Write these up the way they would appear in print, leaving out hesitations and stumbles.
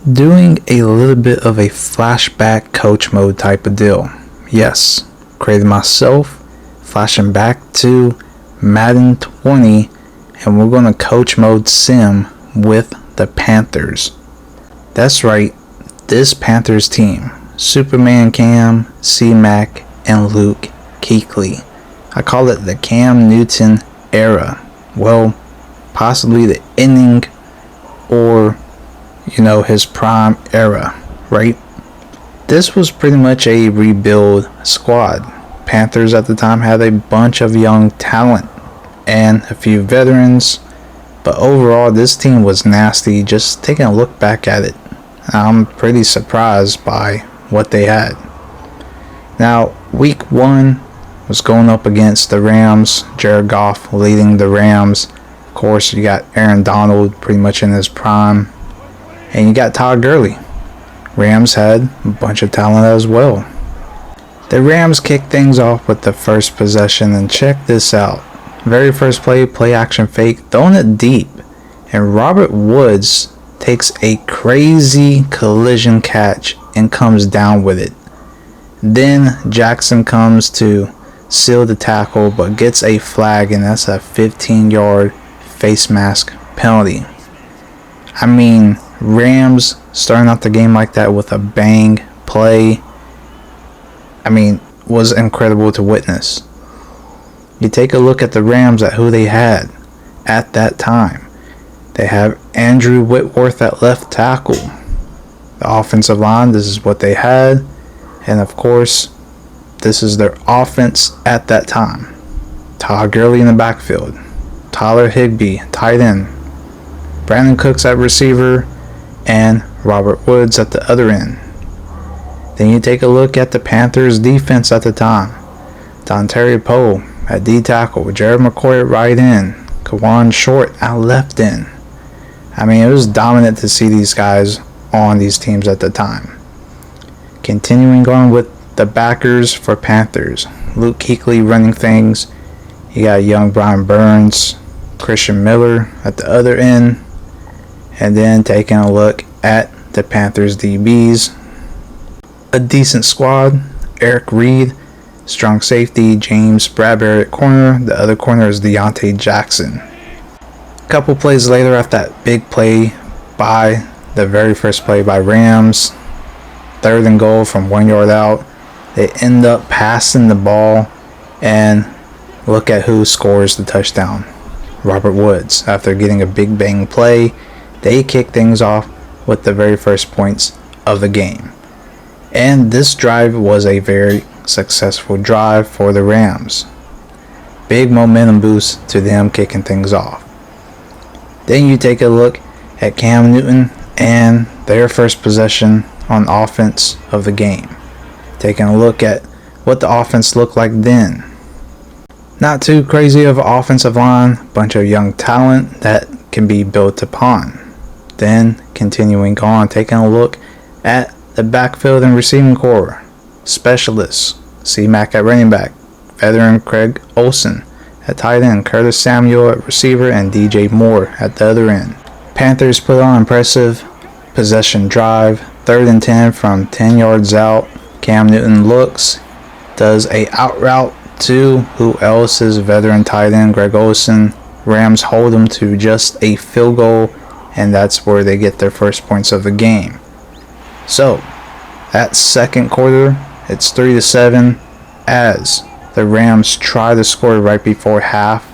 Doing a little bit of a flashback coach mode type of deal. Yes, created myself, flashing back to Madden 20, and we're going to coach mode sim with the Panthers. That's right, this Panthers team, Superman Cam, C-Mac, and Luke Kuechly. I call it the Cam Newton era. Well, possibly the ending or his prime era, right? This was pretty much a rebuild squad. Panthers at the time had a bunch of young talent and a few veterans, but overall this team was nasty. Just taking a look back at it, I'm pretty surprised by what they had. Now, week 1 was going up against the Rams. Jared Goff leading the Rams. Of course, you got Aaron Donald pretty much in his prime. And you got Todd Gurley. Rams had a bunch of talent as well. The Rams kicked things off with the first possession, and check this out. Very first play action fake, throwing it deep. And Robert Woods takes a crazy collision catch and comes down with it. Then Jackson comes to seal the tackle, but gets a flag, and that's a 15-yard face mask penalty. I mean, Rams starting out the game like that with a bang play, was incredible to witness. You take a look at the Rams at who they had at that time. They have Andrew Whitworth at left tackle. The offensive line, this is what they had. And of course, this is their offense at that time. Todd Gurley in the backfield. Tyler Higbee, tight end. Brandon Cooks at receiver. And Robert Woods at the other end. Then you take a look at the Panthers defense at the time. Dontari Poe at D tackle, Jared McCoy at right end, Kawan Short at left end. It was dominant to see these guys on these teams at the time. Continuing on with the backers for Panthers. Luke Kuechly running things. You got young Brian Burns, Christian Miller at the other end. And then taking a look at the Panthers DBs. A decent squad. Eric Reed, strong safety. James Bradbury at corner. The other corner is Deontay Jackson. A couple plays later after that big play by the very first play by Rams. 3rd and goal from 1 yard out. They end up passing the ball, and look at who scores the touchdown. Robert Woods. After getting a big bang play, they kick things off with the very first points of the game. And this drive was a very successful drive for the Rams. Big momentum boost to them kicking things off. Then you take a look at Cam Newton and their first possession on offense of the game. Taking a look at what the offense looked like then. Not too crazy of an offensive line, bunch of young talent that can be built upon. Then continuing on, taking a look at the backfield and receiving core. Specialists, C-Mac at running back, veteran Craig Olsen at tight end, Curtis Samuel at receiver, and DJ Moore at the other end. Panthers put on impressive possession drive, 3rd and 10 from 10 yards out. Cam Newton looks, does a out route to who else is veteran tight end Greg Olsen. Rams hold him to just a field goal, and that's where they get their first points of the game. So, that second quarter, it's 3-7 as the Rams try to score right before half.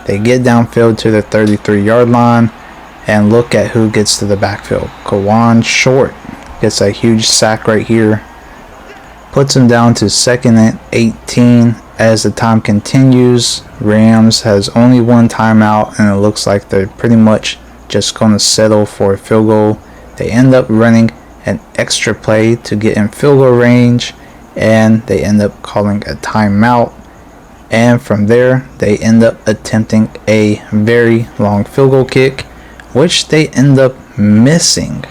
They get downfield to the 33-yard line, and look at who gets to the backfield. Kawan Short gets a huge sack right here. Puts him down to 2nd and 18 as the time continues. Rams has only one timeout, and it looks like they're pretty much just going to settle for a field goal. They end up running an extra play to get in field goal range, and they end up calling a timeout. And from there, they end up attempting a very long field goal kick, which they end up missing.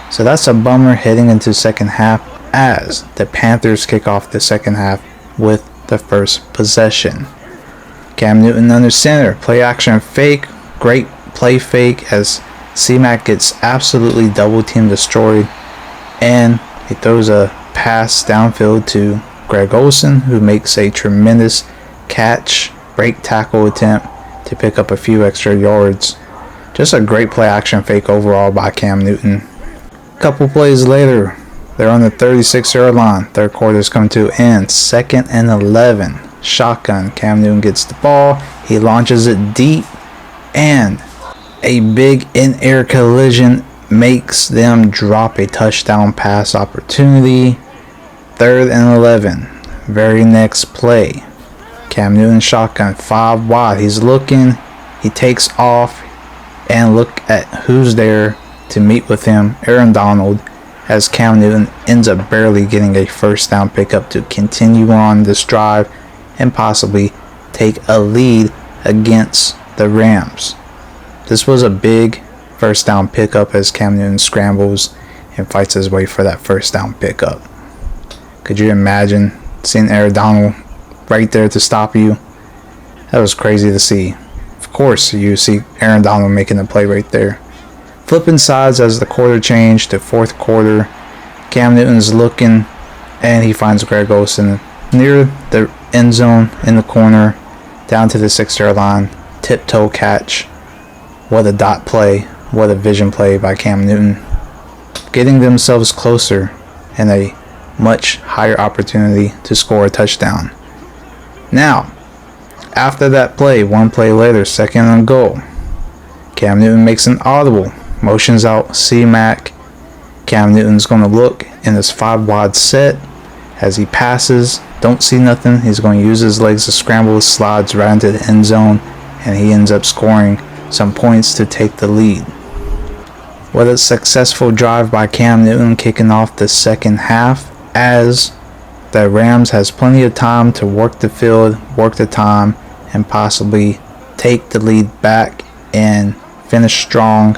So that's a bummer heading into second half as the Panthers kick off the second half with the first possession. Cam Newton under center, play action fake, great play fake as C-Mac gets absolutely double team destroyed, and he throws a pass downfield to Greg Olsen, who makes a tremendous catch, break tackle attempt to pick up a few extra yards. Just a great play action fake overall by Cam Newton. A couple plays later, they're on the 36-yard line. Third quarter is coming to an end. 2nd and 11. Shotgun. Cam Newton gets the ball. He launches it deep, and a big in-air collision makes them drop a touchdown pass opportunity. 3rd and 11. Very next play. Cam Newton shotgun 5 wide. He's looking. He takes off, and look at who's there to meet with him. Aaron Donald, as Cam Newton ends up barely getting a first down pickup to continue on this drive and possibly take a lead against the Rams. This was a big first down pickup as Cam Newton scrambles and fights his way for that first down pickup. Could you imagine seeing Aaron Donald right there to stop you? That was crazy to see. Of course, you see Aaron Donald making the play right there. Flipping sides as the quarter changed to 4th quarter. Cam Newton's looking, and he finds Greg Olsen near the end zone in the corner, down to the 6-yard line. Tiptoe catch. What a dot play. What a vision play by Cam Newton. Getting themselves closer and a much higher opportunity to score a touchdown. Now, after that play, one play later, 2nd and goal. Cam Newton makes an audible. Motions out C-Mac. Cam Newton's going to look in this 5 wide set as he passes. Don't see nothing. He's going to use his legs to scramble, slides right into the end zone, and he ends up scoring some points to take the lead. What a successful drive by Cam Newton, kicking off the second half, as the Rams has plenty of time to work the field, work the time, and possibly take the lead back and finish strong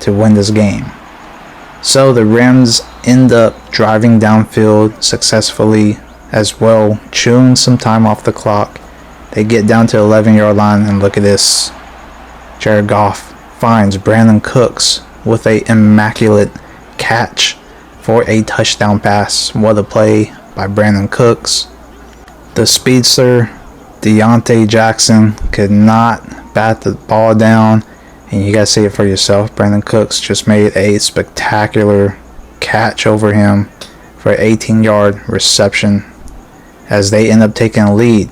to win this game. So the Rams end up driving downfield successfully as well, chewing some time off the clock. They get down to 11-yard line, and look at this. Jared Goff finds Brandon Cooks with an immaculate catch for a touchdown pass. What a play by Brandon Cooks. The speedster Deontay Jackson could not bat the ball down, and you guys see it for yourself. Brandon Cooks just made a spectacular catch over him for an 18-yard reception as they end up taking a lead.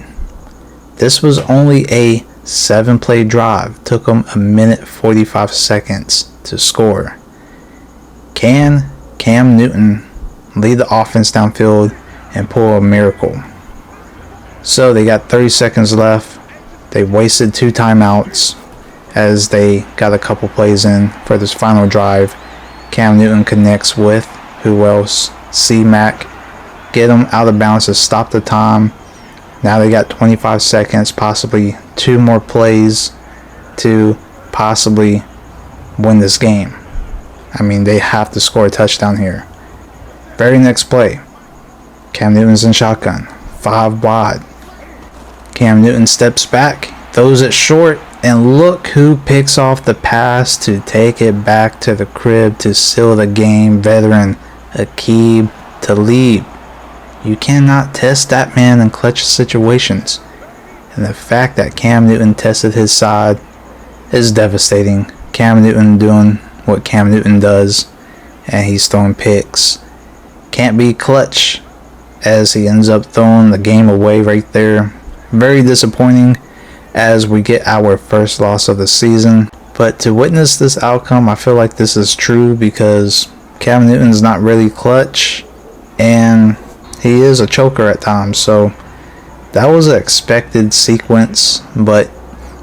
This was only a 7-play drive. Took them 1:45 seconds to score. Can Cam Newton lead the offense downfield and pull a miracle? So they got 30 seconds left. They wasted 2 timeouts as they got a couple plays in for this final drive. Cam Newton connects with who else? C-Mac. Get them out of bounds to stop the time. Now they got 25 seconds, possibly 2 more plays to possibly win this game. I mean, they have to score a touchdown here. Very next play. Cam Newton's in shotgun. 5 wide. Cam Newton steps back, throws it short, and look who picks off the pass to take it back to the crib to seal the game. Veteran Aqib Talib. You cannot test that man in clutch situations. And the fact that Cam Newton tested his side is devastating. Cam Newton doing what Cam Newton does, and he's throwing picks. Can't be clutch as he ends up throwing the game away right there. Very disappointing as we get our first loss of the season. But to witness this outcome, I feel like this is true because Cam Newton's not really clutch, and he is a choker at times. So that was an expected sequence, but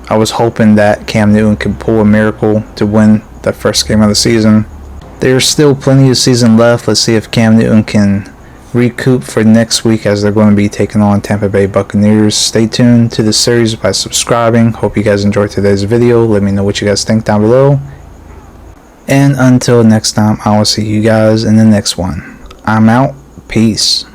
I was hoping that Cam Newton could pull a miracle to win the first game of the season. There's still plenty of season left. Let's see if Cam Newton can recoup for next week as they're going to be taking on Tampa Bay Buccaneers. Stay tuned to the series by subscribing. Hope you guys enjoyed today's video. Let me know what you guys think down below. And until next time, I will see you guys in the next one. I'm out. Peace.